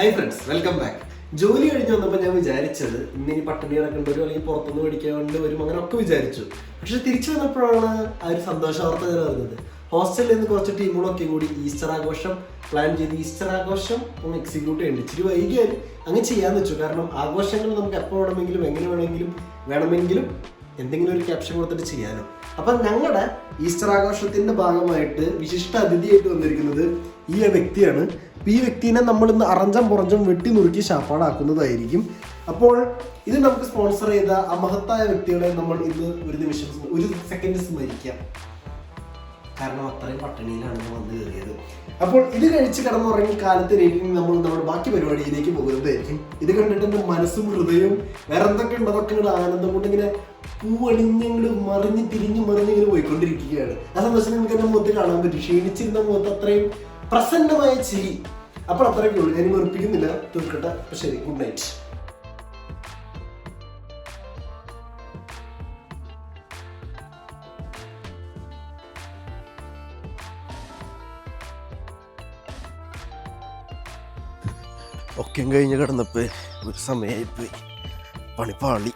Hi friends, welcome back. ജോലി കഴിഞ്ഞ് വന്നപ്പോൾ ഞാൻ വിചാരിച്ചത് ഇന്നിനി പട്ടിണി കിടക്കേണ്ടി വരും അല്ലെങ്കിൽ പുറത്തുനിന്ന് മേടിക്കേണ്ടി വരും, അങ്ങനെ ഒക്കെ വിചാരിച്ചു. പക്ഷെ തിരിച്ചു വന്നപ്പോഴാണ് ആ ഒരു സന്തോഷ വാർത്ത ഞാൻ അറിഞ്ഞത്. ഹോസ്റ്റലിൽ നിന്ന് കുറച്ച് ടീമുകളൊക്കെ കൂടി ഈസ്റ്റർ ആഘോഷം പ്ലാൻ ചെയ്ത് ഈസ്റ്റർ ആഘോഷം ഒന്ന് എക്സിക്യൂട്ട് ചെയ്യേണ്ടി ഇച്ചിരി വൈകിയാൽ അങ്ങ് ചെയ്യാന്ന് വെച്ചു. കാരണം ആഘോഷങ്ങൾ നമുക്ക് എപ്പോൾ വേണമെങ്കിലും എങ്ങനെ വേണമെങ്കിലും എന്തെങ്കിലും ഒരു ക്യാപ്ഷൻ കൊടുത്തിട്ട് ചെയ്യാനോ. അപ്പം ഞങ്ങളുടെ ഈസ്റ്റർ ആഘോഷത്തിന്റെ ഭാഗമായിട്ട് വിശിഷ്ട അതിഥിയായിട്ട് വന്നിരിക്കുന്നത് ഈ വ്യക്തിയാണ്. ഈ വ്യക്തിനെ നമ്മൾ ഇന്ന് അറഞ്ചം പുറഞ്ചം വെട്ടി നുറുക്കി ശാപ്പാടാക്കുന്നതായിരിക്കും. അപ്പോൾ ഇത് നമുക്ക് സ്പോൺസർ ചെയ്ത ആ മഹത്തായ വ്യക്തികളെ നമ്മൾ ഇന്ന് ഒരു സെക്കൻഡ് സ്മരിക്കാം. കാരണം അത്രയും പട്ടിണിയിലാണ് ഞാൻ വന്നു കയറിയത്. അപ്പോൾ ഇത് കഴിച്ച് കിടന്നുറങ്ങി കാലത്ത് റേറ്റിംഗ് നമ്മൾ നമ്മുടെ ബാക്കി പരിപാടിയിലേക്ക് പോകുന്നതായിരിക്കും. ഇത് കണ്ടിട്ട് എൻ്റെ മനസ്സും ഹൃദയവും വേറെ എന്തൊക്കെ ഉണ്ട് അതൊക്കെ ഇങ്ങനെ ആനന്ദം കൊണ്ട് ഇങ്ങനെ പൂവണിഞ്ഞ് മറിഞ്ഞ് ഇങ്ങനെ പോയിക്കൊണ്ടിരിക്കുകയാണ്. ആ സന്തോഷം നിങ്ങൾക്ക് എൻ്റെ മുഖത്ത് കാണാൻ പറ്റും. ക്ഷീണിച്ചിരുന്ന മുഖത്ത് അത്രയും പ്രസന്നമായ ചിരി. അപ്പോൾ അത്രയൊക്കെ ഉള്ളൂ. ഞാൻ വെറുപ്പിക്കുന്നില്ല, തീർക്കട്ടെ. അപ്പൊ ശരി, ഗുഡ് നൈറ്റ്. ഒക്കെ കഴിഞ്ഞ് കിടന്നപ്പോൾ ഒരു സമയമായിപ്പോയി. പണിപ്പാളി.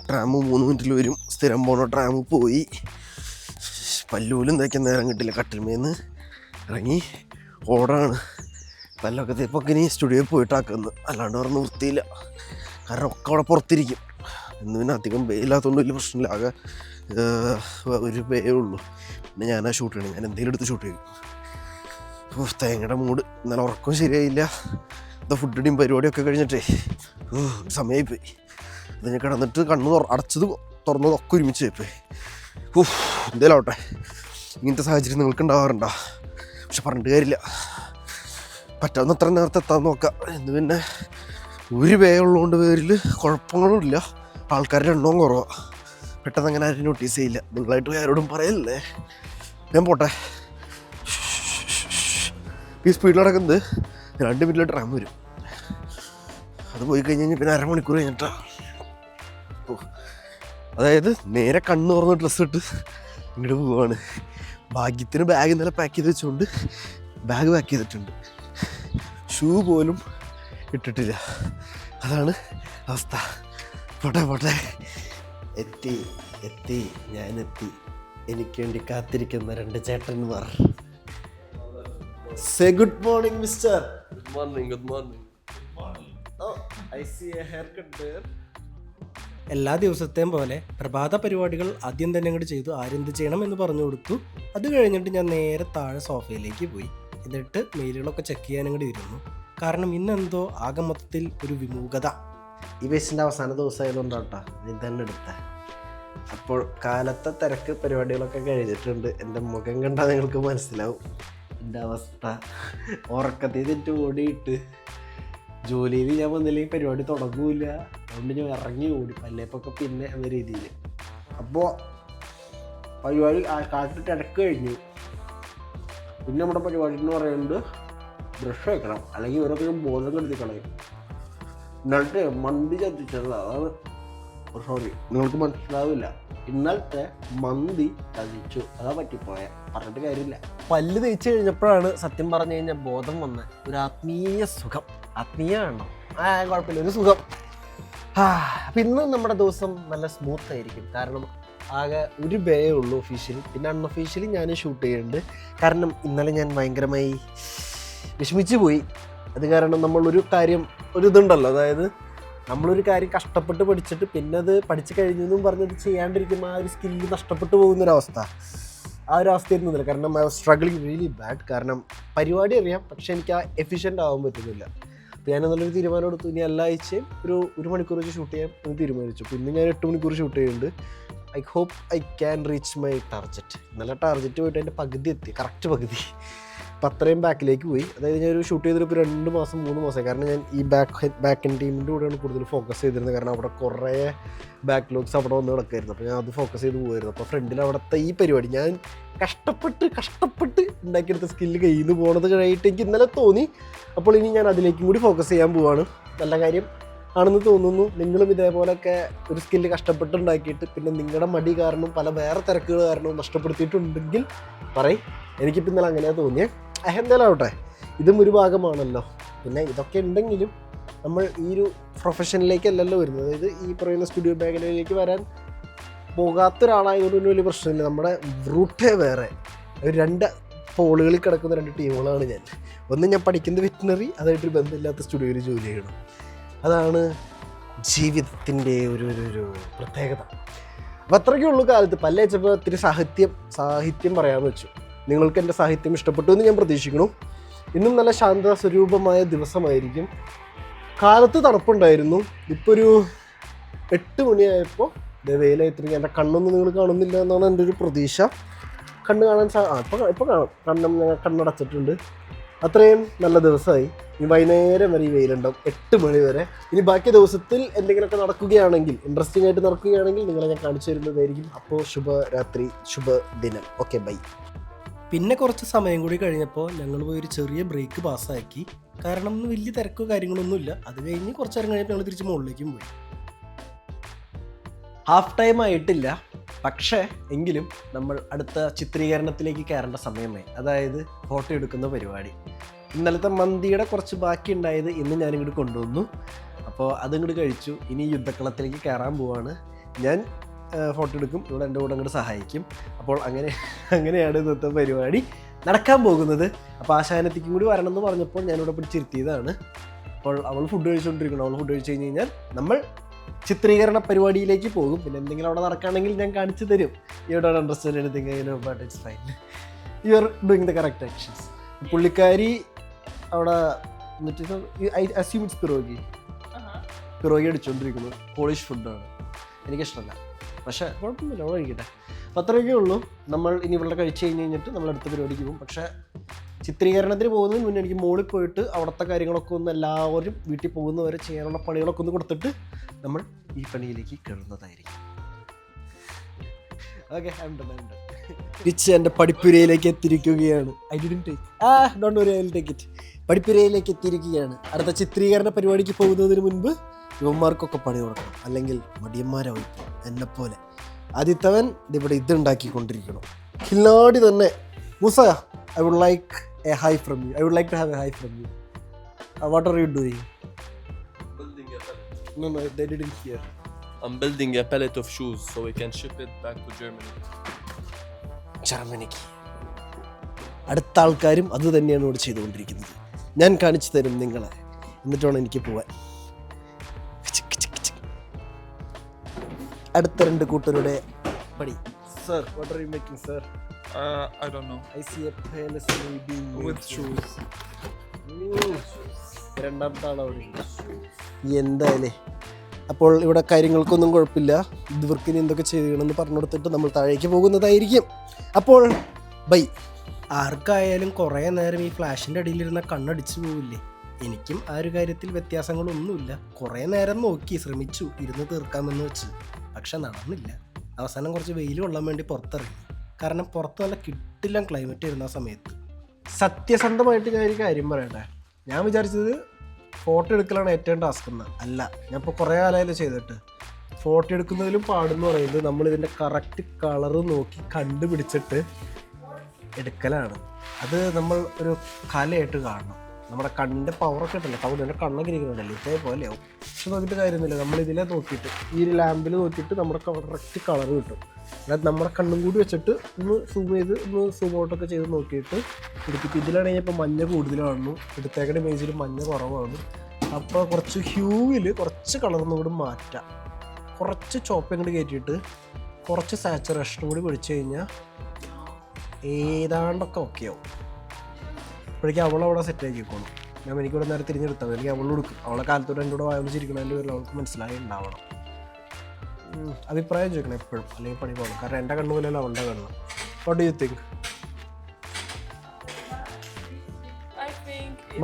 ട്രാമ് 3 മിനിറ്റിൽ വരും. സ്ഥിരം പോണ ട്രാമ് പോയി. പല്ലൂലും തയ്ക്കാൻ നേരം കിട്ടില്ല. കട്ടിൽമേന്ന് ഇറങ്ങി ഓടാണ്. പല്ലൊക്കെ തേപ്പൊക്കെ ഇനി സ്റ്റുഡിയോയിൽ പോയിട്ടാക്കുന്നത്. അല്ലാണ്ട് പറഞ്ഞ് വൃത്തിയില്ല. കാരണം ഒക്കെ അവിടെ പുറത്തിരിക്കും. ഇന്ന് പിന്നെ അധികം ബേയില്ലാത്തതുകൊണ്ട് വലിയ പ്രശ്നമില്ല. ആകെ ഒരു ബേ ഉള്ളൂ. പിന്നെ ഞാനാ ഷൂട്ട് ചെയ്യണം. ഞാൻ എന്തെങ്കിലും എടുത്ത് ഷൂട്ട് ചെയ്യും. തേങ്ങയുടെ മൂഡ്. ഇന്നലെ ഉറക്കം ശരിയായില്ല. എന്താ ഫുഡിൻ്റെയും പരിപാടിയൊക്കെ കഴിഞ്ഞിട്ടേ സമയമായിപ്പോയി. അത് ഞാൻ കിടന്നിട്ട് അടച്ചത് തുറന്നത് ഒക്കെ ഒരുമിച്ച് പോയി. എന്തേലും ആവട്ടെ, ഇങ്ങനത്തെ സാഹചര്യം നിങ്ങൾക്ക് ഉണ്ടാവാറുണ്ടോ? പക്ഷെ പറഞ്ഞിട്ട് കാര്യമില്ല. പറ്റാവുന്ന അത്ര നേരത്തെ എത്താൻ നോക്കാം. എന്ന് പിന്നെ ഒരു പേ ഉള്ളതുകൊണ്ട് പേരിൽ കുഴപ്പങ്ങളും ഇല്ല. ആൾക്കാരുടെ എണ്ണവും കുറവാണ്. പെട്ടെന്ന് അങ്ങനെ ആരും നോട്ടീസ് ചെയ്യില്ല. നിങ്ങളായിട്ട് ആരോടും പറയല്ലേ. ഞാൻ പോട്ടെ. ഈ സ്പീഡിൽ നടക്കുന്നത് 2 മിനിറ്റിൽ ട്രാം വരും. അത് പോയി കഴിഞ്ഞ് പിന്നെ അരമണിക്കൂർ കഴിഞ്ഞിട്ടാ. അതായത് നേരെ കണ്ണ് തുറന്ന് ഡ്രസ്സ് ഇട്ട് ഇങ്ങോട്ട് പോവാണ്. ഭാഗ്യത്തിന് ബാഗ് ഇന്നലെ പാക്ക് ചെയ്ത് വെച്ചുകൊണ്ട് ബാഗ് പാക്ക് ചെയ്തിട്ടുണ്ട്. ഷൂ പോലും ഇട്ടിട്ടില്ല. അതാണ് അവസ്ഥ. പോട്ടെ. എത്തി ഞാനെത്തി. എനിക്ക് വേണ്ടി കാത്തിരിക്കുന്ന 2 ചേട്ടന്മാർ. Say good morning, mister. Good morning. Oh, I see a haircut there. എല്ലാ ദിവസത്തെയും പോലെ പ്രഭാത പരിപാടികൾ ആദ്യം തന്നെ അങ്ങോട്ട് ചെയ്തു. ആരെന്ത് ചെയ്യണം എന്ന് പറഞ്ഞു കൊടുത്തു. അത് കഴിഞ്ഞിട്ട് ഞാൻ നേരെ താഴെ സോഫയിലേക്ക് പോയി. എന്നിട്ട് മെയിലുകളൊക്കെ ചെക്ക് ചെയ്യാൻ അങ്ങോട്ട് ഇരുന്നു. കാരണം ഇന്നെന്തോ ആകെ മൊത്തത്തിൽ ഒരു വിമുഖത. ഈ ബേസിൻ്റെ അവസാന ദിവസമായതുകൊണ്ടാട്ടോ ഇത് തന്നെ എടുത്ത. അപ്പോൾ കാലത്തെ തിരക്ക് പരിപാടികളൊക്കെ കഴിഞ്ഞിട്ടുണ്ട്. എൻ്റെ മുഖം കണ്ടാൽ നിങ്ങൾക്ക് മനസ്സിലാവും എൻ്റെ അവസ്ഥ. ഉറക്കത്തിൽ തെറ്റ് ഓടിയിട്ട് ജോലിയിൽ ഞാൻ വന്നില്ലെങ്കിൽ പരിപാടി തുടങ്ങൂല. അതുകൊണ്ട് ഞാൻ ഇറങ്ങി ഓടി പല്ലേപ്പൊക്കെ പിന്നെ എന്ന രീതിയിൽ. അപ്പോൾ പരിപാടി കാലത്ത് തിരക്ക് കഴിഞ്ഞു. പിന്നെ നമ്മുടെ പരിപാടി എന്ന് പറയുന്നത് ബ്രഷ് വയ്ക്കണം, അല്ലെങ്കിൽ ഇവരൊക്കെ ബോധം കെടുത്തി കളയും. ഇന്നലത്തെ മന്തി ചതിച്ചത് അതാണ്. സോറി, നിങ്ങൾക്ക് മനസ്സിലാവില്ല. ഇന്നലത്തെ മന്തി ചതിച്ചു, അതാ പറ്റിപ്പോയ. പറഞ്ഞിട്ട് കാര്യമില്ല. പല്ല് തേച്ച് കഴിഞ്ഞപ്പോഴാണ് സത്യം പറഞ്ഞു കഴിഞ്ഞാൽ ബോധം വന്ന ഒരു ആത്മീയ സുഖം. ആത്മീയമാണോ? കുഴപ്പമില്ല, ഒരു സുഖം. അപ്പം ഇന്ന് നമ്മുടെ ദിവസം നല്ല സ്മൂത്ത് ആയിരിക്കും. കാരണം ആകെ ഒരു ബേ ഉള്ളൂ ഒഫീഷ്യലി. പിന്നെ അൺഒഫീഷ്യലി ഞാൻ ഷൂട്ട് ചെയ്യുന്നുണ്ട്. കാരണം ഇന്നലെ ഞാൻ ഭയങ്കരമായി വിഷമിച്ചു പോയി. അത് കാരണം നമ്മളൊരു കാര്യം ഇതുണ്ടല്ലോ, അതായത് നമ്മളൊരു കാര്യം കഷ്ടപ്പെട്ട് പഠിച്ചിട്ട് പിന്നെ അത് പഠിച്ചു കഴിഞ്ഞു എന്നും പറഞ്ഞത് ചെയ്യാണ്ടിരിക്കുമ്പോൾ ആ ഒരു സ്കില്ല് നഷ്ടപ്പെട്ടു പോകുന്നൊരവസ്ഥ. ആ ഒരു അവസ്ഥയായിരുന്നില്ല. കാരണം I was struggling really bad. കാരണം പരിപാടി അറിയാം, പക്ഷെ എനിക്ക് ആ എഫിഷ്യൻ്റ് ആവാൻ പറ്റുന്നില്ല. അപ്പോൾ ഞാനെന്നുള്ളൊരു തീരുമാനം എടുത്തു. ഇനി എല്ലാ ആഴ്ചയും ഒരു മണിക്കൂർ വെച്ച് ഷൂട്ട് ചെയ്യാൻ എന്ന് തീരുമാനിച്ചു. പിന്നെ ഞാൻ 8 മണിക്കൂർ ഷൂട്ട് ചെയ്യുന്നുണ്ട്. I hope I can reach my target. ഇന്നലെ ടാർജറ്റ് പോയിട്ട് അതിൻ്റെ പകുതി എത്തി, കറക്റ്റ് പകുതി. അപ്പം അത്രയും ബാക്കിലേക്ക് പോയി. അതായത് ഞാനൊരു ഷൂട്ട് ചെയ്തിട്ട് ഇപ്പോൾ 2 മാസം 3 മാസമായി. കാരണം ഞാൻ ഈ ബാക്ക് എൻഡ് ടീമിൻ്റെ കൂടെയാണ് കൂടുതൽ ഫോക്കസ് ചെയ്തിരുന്നത്. കാരണം അവിടെ കുറേ ബാക്ക്ലോഗ്സ് അവിടെ വന്ന് കിടക്കായിരുന്നു. അപ്പോൾ ഞാൻ അത് ഫോക്കസ് ചെയ്ത് പോകുമായിരുന്നു. അപ്പോൾ ഫ്രണ്ടിൽ അവിടുത്തെ ഈ പരിപാടി ഞാൻ കഷ്ടപ്പെട്ട് ഉണ്ടാക്കിയെടുത്ത സ്കില്ല് കയ്യിൽ നിന്ന് പോകണത് കഴിഞ്ഞിട്ട് എനിക്ക് ഇന്നലെ തോന്നി. അപ്പോൾ ഇനി ഞാൻ അതിലേക്കും കൂടി ഫോക്കസ് ചെയ്യാൻ പോവാണ്. നല്ല കാര്യം ആണെന്ന് തോന്നുന്നു. നിങ്ങളും ഇതേപോലെയൊക്കെ ഒരു സ്കില്ല് കഷ്ടപ്പെട്ടുണ്ടാക്കിയിട്ട് പിന്നെ നിങ്ങളുടെ മടി കാരണം പല വേറെ തിരക്കുകൾ കാരണവും നഷ്ടപ്പെടുത്തിയിട്ടുണ്ടെങ്കിൽ എനിക്കിപ്പോൾ ഇന്നലെ അങ്ങനെയാണ് തോന്നിയത്. എന്തായാലും ആവട്ടെ, ഇതും ഒരു ഭാഗമാണല്ലോ. പിന്നെ ഇതൊക്കെ ഉണ്ടെങ്കിലും നമ്മൾ ഈ ഒരു പ്രൊഫഷനിലേക്കല്ലല്ലോ വരുന്നത്. അതായത് ഈ പറയുന്ന സ്റ്റുഡിയോ മേഖലയിലേക്ക് വരാൻ പോകാത്തൊരാളായതുകൊണ്ട് വലിയ പ്രശ്നമില്ല. നമ്മുടെ റൂട്ടേ വേറെ. ഒരു 2 പോളുകളിൽ കിടക്കുന്ന 2 ടീമുകളാണ് ഞാൻ. ഒന്ന് ഞാൻ പഠിക്കുന്നത് വെറ്റിനറി, അതായിട്ടൊരു ബന്ധമില്ലാത്ത സ്റ്റുഡിയോയിൽ ജോലി ചെയ്യണം. അതാണ് ജീവിതത്തിൻ്റെ ഒരു പ്രത്യേകത. അപ്പോൾ അത്രയ്ക്കേ ഉള്ളൂ കാലത്ത്. പല്ലേച്ചപ്പോൾ ഒത്തിരി സാഹിത്യം പറയാമെന്ന് വെച്ചു. നിങ്ങൾക്ക് എൻ്റെ സാഹിത്യം ഇഷ്ടപ്പെട്ടു എന്ന് ഞാൻ പ്രതീക്ഷിക്കുന്നു. ഇന്നും നല്ല ശാന്ത സ്വരൂപമായ ദിവസമായിരിക്കും. കാലത്ത് തണുപ്പുണ്ടായിരുന്നു. ഇപ്പോൾ ഒരു 8 മണിയായപ്പോൾ വെയിലായിത്തിരിക്കും. എൻ്റെ കണ്ണൊന്നും നിങ്ങൾ കാണുന്നില്ല എന്നാണ് എൻ്റെ ഒരു പ്രതീക്ഷ. കണ്ണ് കാണാൻ ഇപ്പോൾ കാണാം. ഞങ്ങൾ കണ്ണടച്ചിട്ടുണ്ട്. അത്രയും നല്ല ദിവസമായി. ഇനി വൈകുന്നേരം വരെ ഈ വെയിലുണ്ടാവും, 8 മണി വരെ. ഇനി ബാക്കി ദിവസത്തിൽ എന്തെങ്കിലുമൊക്കെ നടക്കുകയാണെങ്കിൽ, ഇൻട്രസ്റ്റിംഗ് ആയിട്ട് നടക്കുകയാണെങ്കിൽ നിങ്ങളെ ഞാൻ കാണിച്ചു തരുന്നതായിരിക്കും. അപ്പോൾ ശുഭരാത്രി, ശുഭദിനം. Okay, bye. പിന്നെ കുറച്ച് സമയം കൂടി കഴിഞ്ഞപ്പോൾ ഞങ്ങൾ പോയി ഒരു ചെറിയ ബ്രേക്ക് പാസ്സാക്കി. കാരണം വലിയ തിരക്കോ കാര്യങ്ങളൊന്നുമില്ല. അത് കഴിഞ്ഞ് കുറച്ച് നേരം കഴിഞ്ഞപ്പോൾ ഞങ്ങൾ തിരിച്ച് മുകളിലേക്കും പോയി. ഹാഫ് ടൈം ആയിട്ടില്ല, പക്ഷേ എങ്കിലും നമ്മൾ അടുത്ത ചിത്രീകരണത്തിലേക്ക് കയറേണ്ട സമയമായി. അതായത് ഫോട്ടോ എടുക്കുന്ന പരിപാടി. ഇന്നലത്തെ മന്തിയുടെ കുറച്ച് ബാക്കി ഉണ്ടായത് ഇന്ന് ഞാനിങ്ങോട്ട് കൊണ്ടുവന്നു. അപ്പോൾ അതിങ്ങോട്ട് കഴിച്ചു. ഇനി യുദ്ധക്കളത്തിലേക്ക് കയറാൻ പോവാണ്. ഞാൻ ഫോട്ടോ എടുക്കും, ഇവിടെ എൻ്റെ കൂടെ അങ്ങോട്ട് സഹായിക്കും. അപ്പോൾ അങ്ങനെയാണ് ഇന്നത്തെ പരിപാടി നടക്കാൻ പോകുന്നത്. അപ്പോൾ ആശാനത്തേക്കും കൂടി വരണം എന്ന് പറഞ്ഞപ്പോൾ ഞാനിവിടെ പിടിച്ചിരുത്തിയതാണ്. അപ്പോൾ അവൾ ഫുഡ് കഴിച്ചുകൊണ്ടിരിക്കണം. അവൾ ഫുഡ് കഴിച്ച് കഴിഞ്ഞ് കഴിഞ്ഞാൽ നമ്മൾ ചിത്രീകരണ പരിപാടിയിലേക്ക് പോകും. പിന്നെ എന്തെങ്കിലും അവിടെ നടക്കുകയാണെങ്കിൽ ഞാൻ കാണിച്ചു തരും. You don't understand anything, but it's fine. You are doing the correct actions. പുള്ളിക്കാരി അവിടെ എന്നിട്ട് ഐ അസ്യൂം ഇറ്റ്സ് പിറോഗി അടിച്ചുകൊണ്ടിരിക്കുന്നു. പോളിഷ് ഫുഡാണ്, എനിക്കിഷ്ടമല്ല. പക്ഷേ കുഴപ്പമൊന്നുമില്ല, അവിടെ കഴിക്കട്ടെ. അപ്പോൾ അത്രയൊക്കെ ഉള്ളൂ. നമ്മൾ ഇനി ഇവിടെ കഴിച്ച് കഴിഞ്ഞിട്ട് നമ്മൾ അടുത്ത പരിപാടിക്ക് പോകും. പക്ഷേ ചിത്രീകരണത്തിന് പോകുന്നതിന് മുന്നേ എനിക്ക് മുകളിൽ പോയിട്ട് അവിടുത്തെ കാര്യങ്ങളൊക്കെ ഒന്ന് എല്ലാവരും വീട്ടിൽ പോകുന്നവരെ ചെയ്യാനുള്ള പണികളൊക്കെ ഒന്ന് കൊടുത്തിട്ട് നമ്മൾ ഈ പണിയിലേക്ക് കയറുന്നതായിരിക്കും. ഓക്കെ, തിരിച്ച് എൻ്റെ പഠിപ്പുരയിലേക്ക് എത്തിയിരിക്കുകയാണ്. പഠിപ്പുരയിലേക്ക് എത്തിയിരിക്കുകയാണ്. അടുത്ത ചിത്രീകരണ പരിപാടിക്ക് പോകുന്നതിന് മുൻപ് യുവന്മാർക്കൊക്കെ പണി കൊടുക്കണം, അല്ലെങ്കിൽ മടിയന്മാരാവും എന്നെപ്പോലെ. ആദ്യത്തവൻ ഇവിടെ ഇതുണ്ടാക്കിക്കൊണ്ടിരിക്കണം. ഖില്ലാടി തന്നെ. Musa, I would like a hi from you. I would like to have a hi from you. What are you doing? Building a pallet. No, they didn't hear. I'm building a pallet of shoes so we can ship it back to Germany. ജർമ്മനിക്ക്. അടുത്ത ആൾക്കാരും അത് തന്നെയാണ് ഇവിടെ ചെയ്തുകൊണ്ടിരിക്കുന്നത്. ഞാൻ കാണിച്ചു തരും നിങ്ങളെ, എന്നിട്ട് വേണം എനിക്ക് പോവാൻ. അടുത്ത 2 കൂട്ടരുടെ പണി. Sir, what are you making, sir? I don't know. I see a palace maybe With shoes. രണ്ടാമത്തെ ആളവിടെ. എന്തായാലേ, അപ്പോൾ ഇവിടെ കാര്യങ്ങൾക്കൊന്നും കുഴപ്പമില്ല. ഇവർക്ക് ഇനി എന്തൊക്കെ ചെയ്യണമെന്ന് പറഞ്ഞു കൊടുത്തിട്ട് നമ്മൾ താഴേക്ക് പോകുന്നതായിരിക്കും. അപ്പോൾ ബൈ. ആർക്കായാലും കുറേ നേരം ഈ ഫ്ലാഷിൻ്റെ അടിയിലിരുന്ന കണ്ണടിച്ചു പോവില്ലേ? എനിക്കും ആ ഒരു കാര്യത്തിൽ വ്യത്യാസങ്ങളൊന്നുമില്ല. കുറേ നേരം നോക്കി ശ്രമിച്ചു ഇരുന്ന് തീർക്കാമെന്ന് വെച്ച്, പക്ഷെ നടന്നില്ല. അവസാനം കുറച്ച് വെയിൽ കൊള്ളാൻ വേണ്ടി പുറത്തിറങ്ങി. കാരണം പുറത്ത് നല്ല കിട്ടില്ല ക്ലൈമറ്റ് വരുന്ന സമയത്ത്. സത്യസന്ധമായിട്ട് ഞാൻ ഒരു കാര്യം പറയട്ടെ, ഞാൻ വിചാരിച്ചത് ഫോട്ടോ എടുക്കലാണ് ഏറ്റവും ടാസ്ക് എന്ന്. അല്ല, ഞാൻ ഇപ്പോൾ കുറേ കാലമായാലും ചെയ്തിട്ട്. ഫോട്ടോ എടുക്കുന്നതിലും പാടെന്ന് പറയുന്നത് നമ്മളിതിൻ്റെ കറക്റ്റ് കളറ് നോക്കി കണ്ടുപിടിച്ചിട്ട് എടുക്കലാണ്. അത് നമ്മൾ ഒരു കലയായിട്ട് കാണണം. നമ്മുടെ കണ്ണിൻ്റെ പവറൊക്കെ ഉണ്ടല്ലോ, കൗണ്ടിൻ്റെ കണ്ണൊക്കെ ഇരിക്കുന്നുണ്ടല്ലോ, ഇതേപോലെ ആവും. പക്ഷെ നോക്കിയിട്ട് കാര്യമൊന്നുമില്ല. നമ്മളിതിലെ നോക്കിയിട്ട് ഈ ഒരു ലാമ്പിൽ നോക്കിയിട്ട് നമ്മുടെ കറക്റ്റ് കളർ കിട്ടും. അതായത് നമ്മുടെ കണ്ണും കൂടി വെച്ചിട്ട് ഒന്ന് സൂം ചെയ്ത് ഒന്ന് സൂം ഔട്ടൊക്കെ ചെയ്ത് നോക്കിയിട്ട് എടുത്തിട്ട് ഇതിലാണെങ്കിൽ ഇപ്പോൾ മഞ്ഞ കൂടുതൽ കാണുന്നു, എടുത്തേക്കടെ ഇമേജിൽ മഞ്ഞ കുറവാണ്. അപ്പോൾ കുറച്ച് ഹ്യൂവിൽ കുറച്ച് കളർന്നും കൂടി മാറ്റാം. കുറച്ച് ചോപ്പ് ഇങ്ങോട്ട് കയറ്റിയിട്ട് കുറച്ച് സാച്ചുറേഷനും കൂടി പിടിച്ചു കഴിഞ്ഞാൽ ഏതാണ്ടൊക്കെ ഓക്കെ ആവും. അപ്പോഴേക്കും അവളവിടെ സെറ്റാക്കിക്കോളും. ഞാൻ എനിക്കിവിടെ നേരെ തിരിഞ്ഞെടുത്താൽ അല്ലെങ്കിൽ അവൾ കൊടുക്കും. അവളെ കാലത്തോടെ എൻ്റെ കൂടെ വായിച്ചിരിക്കണതിൻ്റെ പേരിൽ അവൾക്ക് മനസ്സിലായി ഉണ്ടാവണം. അഭിപ്രായം ചോദിക്കണം എപ്പോഴും, അല്ലെങ്കിൽ പണി പോകണം. കാരണം എൻ്റെ കണ്ണു പോലെയല്ല അവളുടെ കണ്ണ്. What do you think?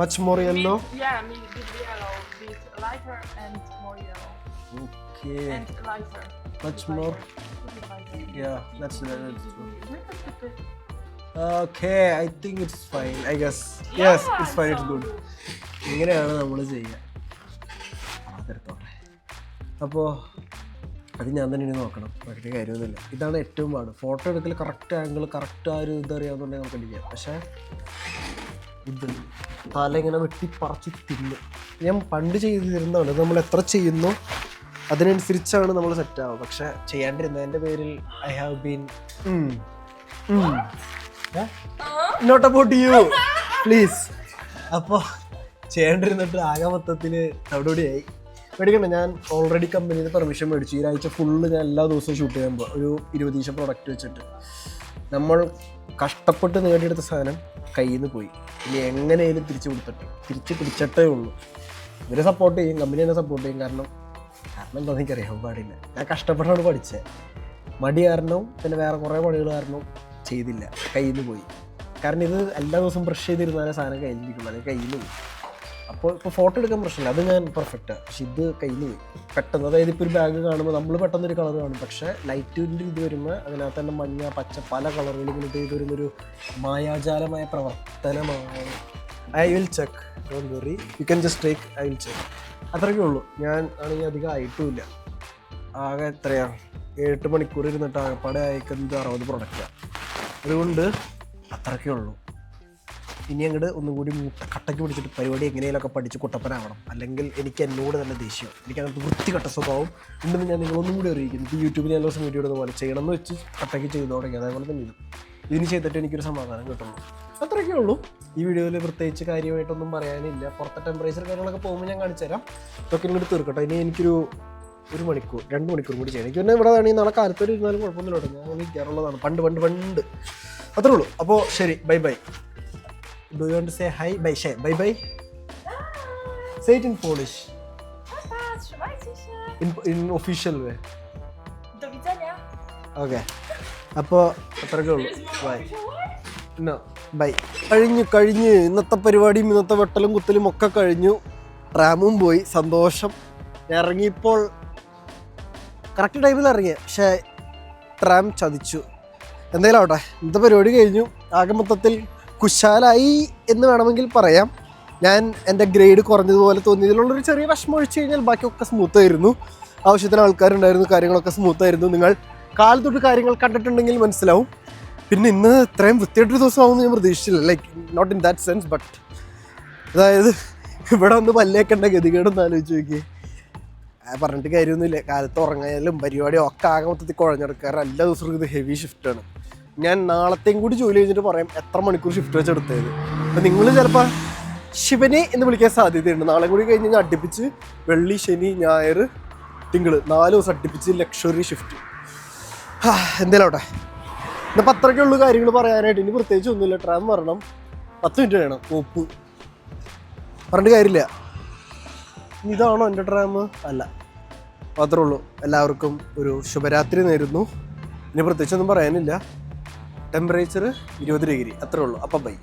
Much more yellow? Yeah, bit yellow, bit lighter and more yellow. Okay. And lighter. Much Bit more? lighter. Yeah, that's true. Okay, I think it's fine, I guess. Yes, it's fine, it's good. ഇങ്ങനെയാണ് നമ്മൾ ചെയ്യുക. അതെടുത്തോട്ടെ. അപ്പോൾ അത് ഞാൻ തന്നെ ഇനി നോക്കണം, വലിയ കാര്യമൊന്നുമില്ല. ഇതാണ് ഏറ്റവും പാട്. ഫോട്ടോ എടുക്കൽ കറക്റ്റ് ആംഗിൾ, കറക്റ്റ് ആ ഒരു ഇതറിയാവുന്നുണ്ടെങ്കിൽ നമുക്ക് അടിക്കാം. പക്ഷേ ഇത് തല ഇങ്ങനെ വെട്ടിപ്പറച്ച് തിന്നു. ഞാൻ പണ്ട് ചെയ്തിരുന്നതാണ്. നമ്മൾ എത്ര ചെയ്യുന്നു അതിനനുസരിച്ചാണ് നമ്മൾ സെറ്റ് ആവുക. പക്ഷെ ചെയ്യാണ്ടിരുന്നതിൻ്റെ പേരിൽ I have been not about you please. അപ്പോൾ ചെയ്യേണ്ടിരുന്നിട്ട് ആകെ മൊത്തത്തിൽ തവിടുപൊടിയായി. മേടിക്കണ്ട, ഞാൻ ഓൾറെഡി കമ്പനിയിൽ നിന്ന് പെർമിഷൻ മേടിച്ചു. ഈ ആഴ്ച ഫുള്ള് ഞാൻ എല്ലാ ദിവസവും ഷൂട്ട് ചെയ്യുമ്പോൾ ഒരു 20 പ്രൊഡക്റ്റ് വെച്ചിട്ട് നമ്മൾ കഷ്ടപ്പെട്ട് നേടിയെടുത്ത സാധനം കയ്യിൽ നിന്ന് പോയി. ഇനി എങ്ങനെയായാലും തിരിച്ച് പിടിച്ചിട്ടേ ഉള്ളൂ. ഇവരെ സപ്പോർട്ട് ചെയ്യും, കമ്പനി തന്നെ സപ്പോർട്ട് ചെയ്യും. കാരണം എന്താണെന്ന് എനിക്കറിയാൻ പാടില്ല. ഞാൻ കഷ്ടപ്പെട്ടാണ് പഠിച്ചത്. മടി കാരണവും പിന്നെ വേറെ കുറേ പണികൾ കാരണവും ചെയ്തില്ല, കയ്യിൽ നിന്ന് പോയി. കാരണം ഇത് എല്ലാ ദിവസവും ബ്രഷ് ചെയ്തിരുന്നാലേ സാധനം കയ്യിലിരിക്കുള്ളൂ, അല്ലെങ്കിൽ കയ്യിൽ നിന്ന് പോയി. അപ്പോൾ ഇപ്പോൾ ഫോട്ടോ എടുക്കാൻ പ്രശ്നമില്ല, അത് ഞാൻ പെർഫെക്റ്റാണ്. പക്ഷെ ഇത് കയ്യിൽ നിന്ന് പോയി പെട്ടെന്ന്. അതായത് ഇപ്പോൾ ഒരു ബാഗ് കാണുമ്പോൾ നമ്മൾ പെട്ടെന്നൊരു കളർ കാണും, പക്ഷേ ലൈറ്റിൻ്റെ ഇത് വരുമ്പോൾ അതിനകത്ത് തന്നെ മഞ്ഞ പച്ച പല കളറുകളിൽ ഇങ്ങനെ ഇത് വരുന്നൊരു മായാജാലമായ പ്രവർത്തനമാണ്. I will check, don't worry, you can just take, I will check. അത്രയൊക്കെ ഉള്ളൂ. ഞാൻ ആണെങ്കിൽ അധികം ആയിട്ടുമില്ല. ആകെ എത്രയാണ് 7-8 മണിക്കൂർ ഇരുന്നിട്ട് ആകെപ്പാടെ അയക്കുന്നത് 60 പ്രൊഡക്റ്റാണ്. അതുകൊണ്ട് അത്രയൊക്കെ ഉള്ളൂ. ഇനി അങ്ങോട്ട് ഒന്നും കൂടി കട്ടയ്ക്ക് പിടിച്ചിട്ട് പരിപാടി എങ്ങനെയൊക്കെ പഠിച്ച് കുട്ടപ്പനാവണം. അല്ലെങ്കിൽ എനിക്ക് എന്നോട് തന്നെ ദേഷ്യം, എനിക്ക് അങ്ങനത്തെ വൃത്തികെട്ട സ്വഭാവം ഉണ്ടെന്ന് ഞാൻ നിങ്ങളൊന്നും കൂടി അറിയിക്കുന്നു. ഇപ്പോൾ യൂട്യൂബിൽ ഞാൻ ദിവസം വീഡിയോ ഇടുന്ന പോലെ ചെയ്യണമെന്ന് വെച്ച് കട്ടയ്ക്ക് ചെയ്തു തുടങ്ങി. അതേപോലെ തന്നെ ഇതിന് ചെയ്തിട്ട് എനിക്കൊരു സമാധാനം കിട്ടുള്ളൂ. അത്രയൊക്കെ ഉള്ളൂ. ഈ വീഡിയോയിൽ പ്രത്യേകിച്ച് കാര്യമായിട്ടൊന്നും പറയാനില്ല. പുറത്തെ ടെമ്പറേച്ചർ കാര്യങ്ങളൊക്കെ പോകുമ്പോൾ ഞാൻ കാണിച്ചു തരാം. ഇതൊക്കെ ഇങ്ങോട്ട് തീർക്കട്ടെ. ഇനി എനിക്കൊരു 1 മണിക്കൂർ 2 മണിക്കൂർ കൂടി ചെയ്യണം. എനിക്ക് പിന്നെ ഇവിടെ ആണെങ്കിൽ നാളെ കാലത്തൊരു ഇരുന്നാലും കുഴപ്പമൊന്നുമില്ല. ഞാൻ അങ്ങനെ ഇരിക്കാറുള്ളതാണ് പണ്ട്. അത്രേ ഉള്ളൂ. അപ്പോൾ ശരി, bye bye. Do you want to say hi? Bye, say bye bye. Say it in Polish. In official way. Do widzenia. Okay. അപ്പോൾ അത്രയൊക്കെ ഉള്ളൂ. ബൈ. No, bye. കഴിഞ്ഞ് ഇന്നത്തെ പരിപാടിയും ഇന്നത്തെ വെട്ടലും കുത്തലും ഒക്കെ കഴിഞ്ഞു. ട്രാമും പോയി, സന്തോഷം. ഇറങ്ങിയപ്പോൾ കറക്റ്റ് ടൈമിൽ ഇറങ്ങിയ, പക്ഷേ ട്രാം ചതിച്ചു. എന്തായാലും ആവട്ടെ, ഇന്നത്തെ പരിപാടി കഴിഞ്ഞു. ആകെ മൊത്തത്തിൽ കുശാലായി എന്ന് വേണമെങ്കിൽ പറയാം. ഞാൻ എൻ്റെ ഗ്രേഡ് കുറഞ്ഞതുപോലെ തോന്നിയതിലുള്ളൊരു ചെറിയ വിഷമം ഒഴിച്ചു കഴിഞ്ഞാൽ ബാക്കിയൊക്കെ സ്മൂത്തായിരുന്നു. ആവശ്യത്തിന് ആൾക്കാരുണ്ടായിരുന്നു, കാര്യങ്ങളൊക്കെ സ്മൂത്തായിരുന്നു. നിങ്ങൾ കാലത്തൊട്ട് കാര്യങ്ങൾ കണ്ടിട്ടുണ്ടെങ്കിൽ മനസ്സിലാവും. പിന്നെ ഇന്ന് ഇത്രയും വൃത്തിയായിട്ടൊരു ദിവസമാകുമെന്ന് ഞാൻ പ്രതീക്ഷിച്ചില്ല. Like not in that sense, but അതായത് ഇവിടെ ഒന്ന് പല്ലേക്കേണ്ട ഗതികേടൊന്ന് ആലോചിച്ച് നോക്കി. പറഞ്ഞിട്ട് കാര്യമൊന്നുമില്ല. കാലത്ത് ഉറങ്ങാനും പരിപാടിയും ഒക്കെ ആകെ മൊത്തത്തിൽ കുഴഞ്ഞെടുക്കുക. കാരണം എല്ലാ ദിവസവും ഇത് ഹെവി ഷിഫ്റ്റാണ്. ഞാൻ നാളത്തെയും കൂടി ജോലി കഴിഞ്ഞിട്ട് പറയാം എത്ര മണിക്കൂർ ഷിഫ്റ്റ് വെച്ചെടുത്തത്. അപ്പം നിങ്ങൾ ചിലപ്പോൾ ശിവനെ എന്ന് വിളിക്കാൻ സാധ്യതയുണ്ട്. നാളെ കൂടി കഴിഞ്ഞ് ഞാൻ അടുപ്പിച്ച് വെള്ളി, ശനി, ഞായർ, തിങ്കൾ 4 ദിവസം അടുപ്പിച്ച് ലക്ഷറി ഷിഫ്റ്റ്. എന്തായാലും ആവട്ടെ, ഇന്നിപ്പോൾ അത്രയ്ക്കുള്ള കാര്യങ്ങൾ പറയാനായിട്ട്. ഇനി പ്രത്യേകിച്ച് ഒന്നുമില്ല. ട്രാം വരണം, 10 മിനിറ്റ് വേണം. ഓപ്പ് പറഞ്ഞിട്ട് കാര്യമില്ല. ഇതാണോ എൻ്റെ ട്രാം? അല്ല. മാത്രമേ ഉള്ളൂ. എല്ലാവർക്കും ഒരു ശുഭരാത്രി നേരുന്നു. ഇനി പ്രത്യേകിച്ചൊന്നും പറയാനില്ല. ടെമ്പറേച്ചർ 20 ഡിഗ്രി, അത്രേ ഉള്ളൂ. അപ്പം ബൈ.